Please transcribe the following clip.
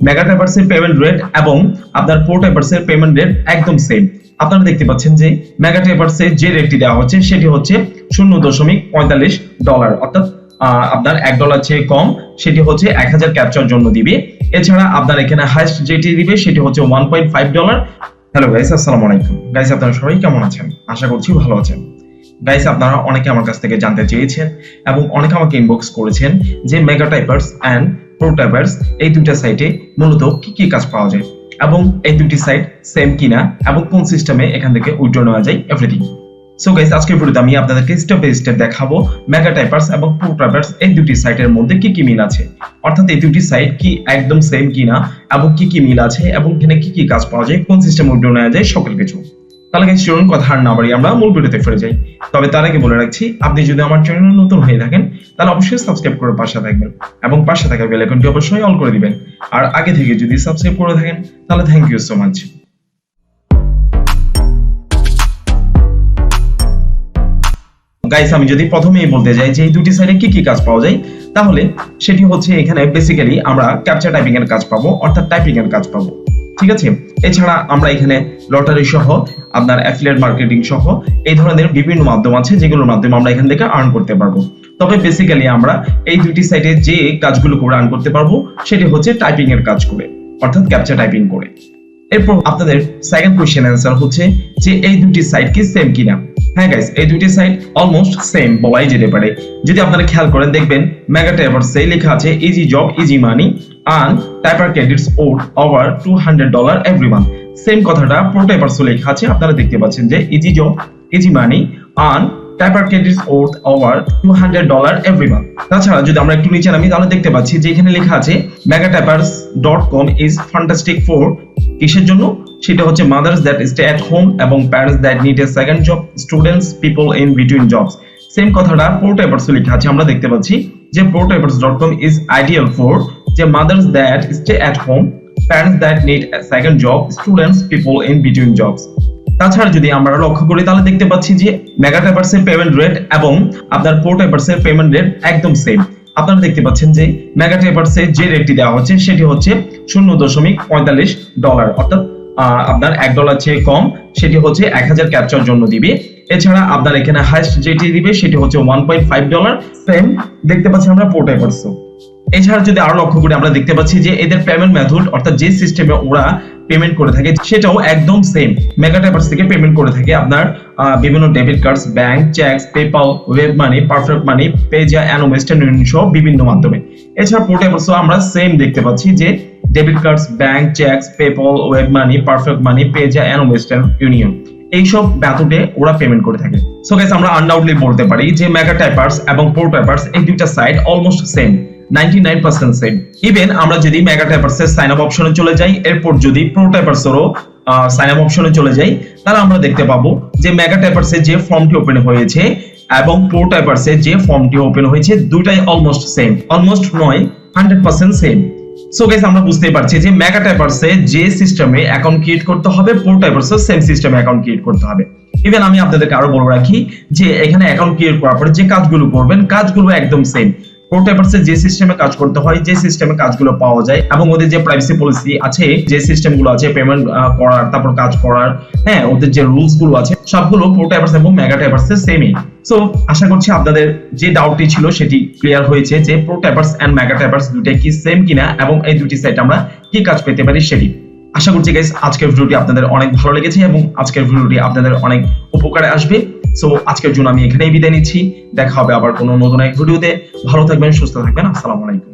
মেগাটাইপার্স এর payment rate এবং আপনার প্রোটাইপার্স এর পেমেন্ট রেট একদম সেম। আপনারা দেখতে পাচ্ছেন যে মেগাটাইপার্স এর যে রেটটি দেওয়া হচ্ছে সেটি হচ্ছে $0.45, অর্থাৎ আপনার $1 চেয়ে কম, সেটি হচ্ছে 1000 ক্যাপচার জন্য দিবে। এছাড়া আপনার এখানে হাইস্ট যেটি দিবে সেটি হচ্ছে $1.5। হ্যালো গাইস, আসসালামু আলাইকুম। গাইস আপনারা সবাই কেমন আছেন? আশা করছি ভালো আছেন। গাইস আপনারা অনেকে আমার কাছ থেকে জানতে চেয়েছেন এবং অনেকে আমাকে ইনবক্স করেছেন যে মেগাটাইপার্স এন্ড প্রোটাইপার্স এই দুইটা সাইটে মূলত কি কি কাজ পাওয়া যায় এবং এই দুটি সাইট সেম কিনা এবং কোন সিস্টেমে এখান থেকে উইথড্র নেওয়া যায় এভরিথিং। সো গাইস আজকের ভিডিওতে আমি আপনাদেরকে স্টেপ বাই স্টেপ দেখাবো মেগাটাইপার্স এবং প্রোটাইপার্স এই দুটি সাইটের মধ্যে কি কি মিল আছে, অর্থাৎ এই দুটি সাইট কি একদম সেম কিনা এবং কি কি মিল আছে এবং এখানে কি কি কাজ পাওয়া যায়, কোন সিস্টেমে উইথড্র নেওয়া যায়, সকল কিছু। তাহলে গাইস চলুন কথা আর না বাড়িয়ে আমরা মূল ভিডিওতে ফিরে যাই। তবে তার আগে বলে রাখছি, আপনি যদি আমার চ্যানেলে নতুন হয়ে থাকেন তাহলে অবশ্যই সাবস্ক্রাইব করে পাশে থাকবেন এবং পাশে থাকা বেল আইকনটি অবশ্যই অল করে দিবেন। আর আগে থেকে যদি সাবস্ক্রাইব করে থাকেন তাহলে thank you so much. Guys আমি যদি প্রথমেই বলতে যাই যে এই দুটি সাইটে কি কি কাজ পাওয়া যায়, তাহলে সেটি হচ্ছে এখানে বেসিক্যালি আমরা ক্যাপচার টাইপিং এর কাজ পাবো, অর্থাৎ টাইপিং এর কাজ পাবো, ঠিক আছে। এছাড়া আমরা এখানে লটারি সহ আপনার অ্যাফিলিয়েট মার্কেটিং সহ এই ধরনের বিভিন্ন মাধ্যম আছে যেগুলোর মাধ্যমে আমরা এখান থেকে আর্ন করতে পারবো। তবে বেসিক্যালি আমরা এই দুটি সাইটে যে কাজগুলো করে আর্ন করতে পারবো সেটি হচ্ছে টাইপিং এর কাজ করে, অর্থাৎ ক্যাপচার টাইপিং করে। এরপর আপনাদের সেকেন্ড কোশ্চেন অ্যান্সার হচ্ছে যে এই দুটি সাইট কি সেম কিনা। হ্যাঁ গাইস, এই দুটি সাইট অলমোস্ট সেম বলাই যেতে পারে। যদি আপনারা খেয়াল করেন দেখবেন মেগাটাইপার্সে লেখা আছে easy job easy money earn typer credits odd over $200 every month. Same কথাটা প্রোটাইপার্সে লেখা আছে, আপনারা দেখতে পাচ্ছেন যে easy job easy money earn typer credits odd over $200 every month. তাছাড়া যদি আমরা একটু নিচে নামি তাহলে দেখতে পাচ্ছি যে এখানে লেখা আছে megatypers.com ইজ ফ্যান্টাস্টিক ফর কিসের জন্য, সেটা হচ্ছে mothers that stay at home এবং parents that need a second job, students, people in between jobs. Same কথাটা প্রোটাইপার্সে লেখা আছে, আমরা দেখতে পাচ্ছি যে protypers.com ইজ আইডিয়াল ফর যে mothers that stay at home, parents that need a second job, students, people in between jobs. তাছাড়া যদি আমরা লক্ষ্য করি তাহলে দেখতে পাচ্ছি যে মেগাটাইপার্স এর পেমেন্ট রেট এবং আপনার প্রোটাইপার্স এর পেমেন্ট রেট একদম সেম। আপনারা দেখতে পাচ্ছেন যে মেগাটাইপার্স এর যে রেটটি দেওয়া হচ্ছে সেটি হচ্ছে $0.45, অর্থাৎ আপনার $1 চেয়ে কম, সেটি হচ্ছে 1000 ক্যাপচার জন্য দিবে। এছাড়া আপনার এখানে হাইস্ট যেটি দিবে সেটি হচ্ছে $1.5। সেম দেখতে পাচ্ছি আমরা প্রোটাইপার্স। এছাড়া যদি আরো লক্ষ্য করি আমরা দেখতে পাচ্ছি যে এদের পেমেন্ট মেথড অর্থাৎ যে সিস্টেমে ওরা পেমেন্ট করে থাকে সেটাও একদম সেম। মেগাটাইপার্স থেকে পেমেন্ট করে থাকে আপনার বিভিন্ন debit cards, bank, cheques, PayPal, web money, perfect money, Payza and Western Union সহ বিভিন্ন মাধ্যমে। এছাড়া প্রোটাইপার্সও আমরা সেম দেখতে পাচ্ছি যে debit cards, bank, cheques, PayPal, web money, perfect money, Payza and Western Union এইসব মেথডে ওরা পেমেন্ট করে থাকে। সো গাইস আমরা আনডাউটলি বলতে পারি যে মেগাটাইপার্স এবং প্রোটাইপার্স এই দুইটা site almost same, 99% same. Even আমরা যদি মেগাটাইপার্স এর সাইন আপ অপশনে চলে যাই, এরপর যদি প্রোটাইপার্স এরও সাইন আপ অপশনে চলে যাই, তাহলে আমরা দেখতে পাবো যে মেগাটাইপার্স এর যে ফর্মটি ওপেন হয়েছে এবং প্রোটাইপার্স এর যে ফর্মটি ওপেন হয়েছে দুটাই অলমোস্ট সেম, অলমোস্ট নয় 100% সেম। সো গাইস আমরা বুঝতে পারছি যে মেগাটাইপার্স এ যে সিস্টেমে অ্যাকাউন্ট ক্রিয়েট করতে হবে প্রোটাইপার্স এর সেম সিস্টেমে অ্যাকাউন্ট ক্রিয়েট করতে হবে। ইভেন আমি আপনাদেরকে আরো বলে রাখি যে এখানে অ্যাকাউন্ট ক্রিয়েট করার পরে যে কাজগুলো করবেন কাজগুলো একদম সেম। প্রোটাইপার্সে যে সিস্টেমে কাজ করতে হয়, যে সিস্টেমে কাজগুলো পাওয়া যায় এবং ওদের যে প্রাইভেসি পলিসি আছে, যে সিস্টেমগুলো আছে পেমেন্ট করার, তারপর কাজ করার, হ্যাঁ ওদের যে রুলস গুলো আছে সবগুলো প্রোটাইপার্স এবং মেগাটাইপার্সে সেমই। সো আশা করছি আপনাদের যে ডাউটটি ছিল সেটি ক্লিয়ার হয়েছে যে প্রোটাইপার্স এন্ড মেগাটাইপার্স দুটোই কি সেম কিনা এবং এই দুটি সাইট আমরা কি কাজ পেতে পারি সেটি। আশা করছি গাইস আজকের ভিডিওটি আপনাদের অনেক ভালো লেগেছে এবং আজকের ভিডিওটি আপনাদের অনেক উপকারে আসবে। সো আজকের জন্য আমি এখানেই বিদায় নিচ্ছি, দেখা হবে আবার কোনো নতুন এক ভিডিওতে। ভালো থাকবেন, সুস্থ থাকবেন, আসসালামু আলাইকুম।